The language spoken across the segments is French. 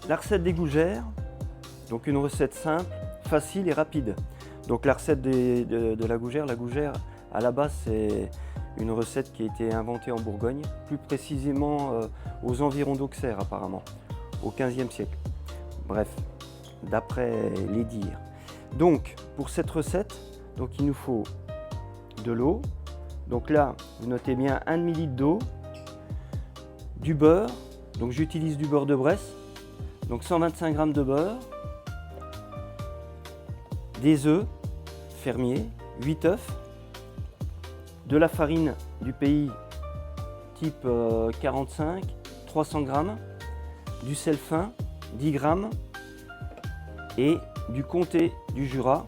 La recette des gougères, donc une recette simple, facile et rapide. Donc la recette de la gougère à la base c'est une recette qui a été inventée en Bourgogne, plus précisément aux environs d'Auxerre apparemment, au XVe siècle. Bref, d'après les dires. Donc pour cette recette, donc, il nous faut de l'eau. Donc là, vous notez bien 1 demi-litre d'eau, du beurre, donc j'utilise du beurre de Bresse, donc 125 g de beurre, des œufs fermiers, 8 œufs, de la farine du pays type 45, 300 g, du sel fin, 10 g et du comté du Jura,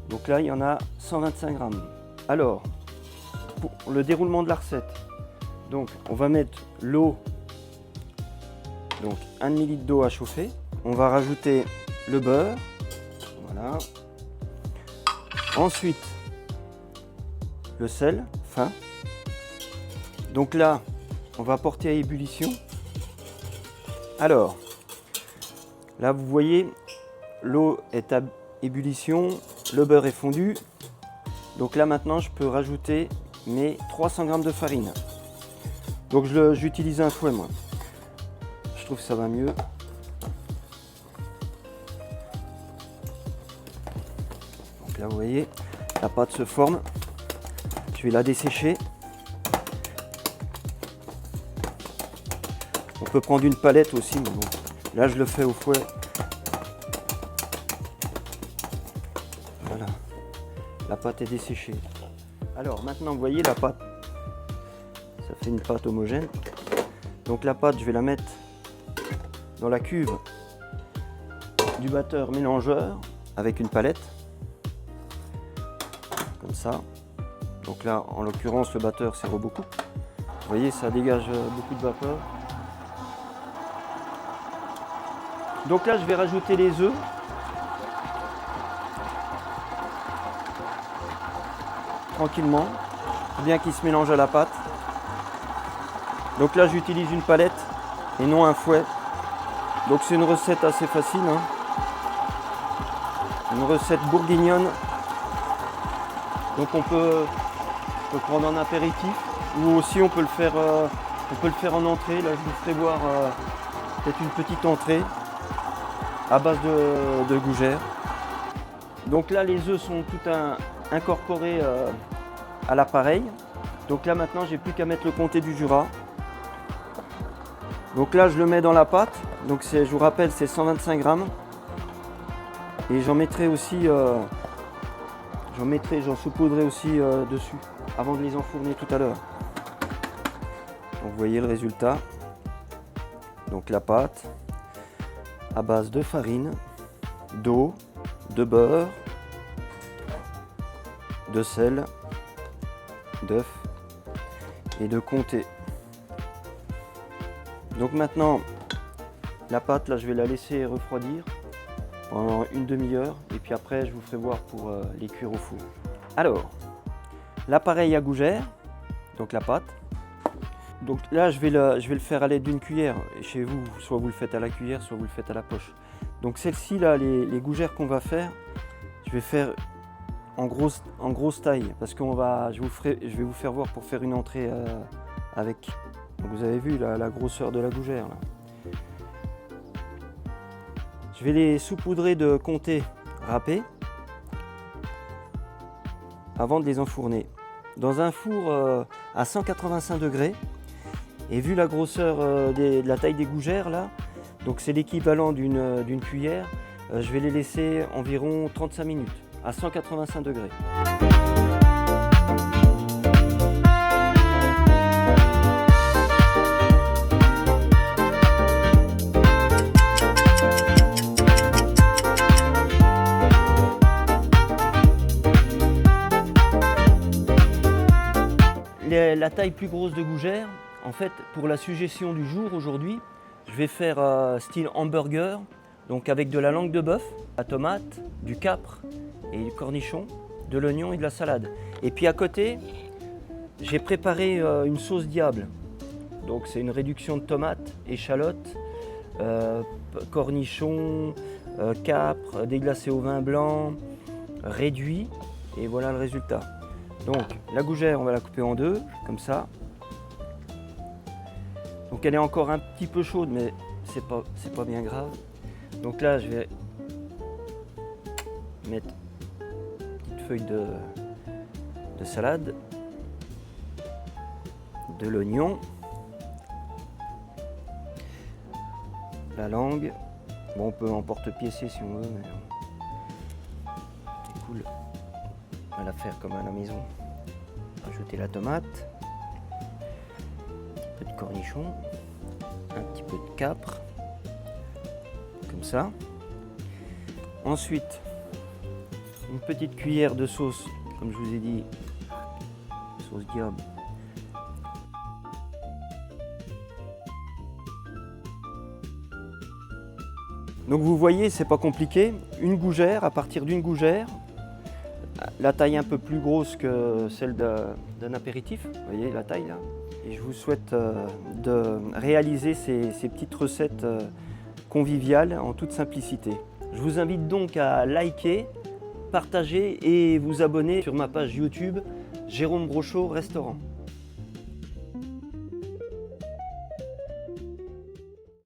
donc là il y en a 125 g. Alors, pour le déroulement de la recette, donc on va mettre l'eau, donc 1 demi-litre d'eau à chauffer, on va rajouter le beurre, voilà. Ensuite, le sel fin. Donc là, on va porter à ébullition. Alors, là vous voyez, l'eau est à ébullition, le beurre est fondu. Donc là maintenant, je peux rajouter mes 300 g de farine. Donc j'utilise un fouet moi. Je trouve que ça va mieux. Donc là vous voyez, la pâte se forme. Je vais la dessécher. On peut prendre une palette aussi, mais bon, là je le fais au fouet. Voilà, la pâte est desséchée. Alors maintenant vous voyez la pâte, ça fait une pâte homogène. Donc la pâte je vais la mettre dans la cuve du batteur mélangeur avec une palette, comme ça. Donc là en l'occurrence le batteur c'est Robocoupe. Vous voyez ça dégage beaucoup de vapeur. Donc là je vais rajouter les œufs. Tranquillement, bien qu'ils se mélangent à la pâte. Donc là j'utilise une palette et non un fouet. Donc c'est une recette assez facile, hein. Une recette bourguignonne. Donc on peut prendre en apéritif ou aussi on peut le faire en entrée. Là je vous ferai voir peut-être une petite entrée à base de gougères. Donc là les œufs sont tout incorporés à l'appareil. Donc là maintenant j'ai plus qu'à mettre le comté du Jura. Donc là je le mets dans la pâte. Donc je vous rappelle c'est 125 g. Et j'en mettrai aussi, j'en saupoudrerai aussi dessus avant de les enfourner tout à l'heure. Donc vous voyez le résultat. Donc la pâte à base de farine, d'eau, de beurre, de sel, d'œuf et de comté. Donc maintenant la pâte là je vais la laisser refroidir pendant une demi-heure et puis après je vous ferai voir pour les cuire au four. Alors l'appareil à gougère, donc la pâte. Donc là je vais le faire à l'aide d'une cuillère. Et chez vous, soit vous le faites à la cuillère, soit vous le faites à la poche. Donc celle-ci là, les gougères qu'on va faire, je vais faire en grosse taille parce je vais vous faire voir pour faire une entrée avec. Donc vous avez vu la grosseur de la gougère là. Je vais les saupoudrer de comté râpé avant de les enfourner dans un four à 185 degrés. Et vu la grosseur de la taille des gougères là, donc c'est l'équivalent d'une cuillère, je vais les laisser environ 35 minutes à 185 degrés. La taille plus grosse de gougère, en fait, pour la suggestion du jour aujourd'hui, je vais faire style hamburger, donc avec de la langue de bœuf, la tomate, du capre et du cornichon, de l'oignon et de la salade. Et puis à côté, j'ai préparé une sauce diable. Donc c'est une réduction de tomates, échalotes, cornichons, capres, déglacés au vin blanc, réduit, et voilà le résultat. Donc la gougère, on va la couper en deux, comme ça. Donc elle est encore un petit peu chaude, mais c'est pas bien grave. Donc là, je vais mettre une petite feuille de salade, de l'oignon, la langue. Bon, on peut en porte-piécer si on veut, mais c'est cool à la faire comme à la maison. Rajouter la tomate, un peu de cornichon, un petit peu de capre, comme ça. Ensuite, une petite cuillère de sauce, comme je vous ai dit, sauce diable. Donc vous voyez, c'est pas compliqué. Une gougère, à partir d'une gougère, la taille un peu plus grosse que celle d'un apéritif, vous voyez la taille là. Et je vous souhaite de réaliser ces petites recettes conviviales en toute simplicité. Je vous invite donc à liker, partager et vous abonner sur ma page YouTube Jérôme Brochot Restaurant.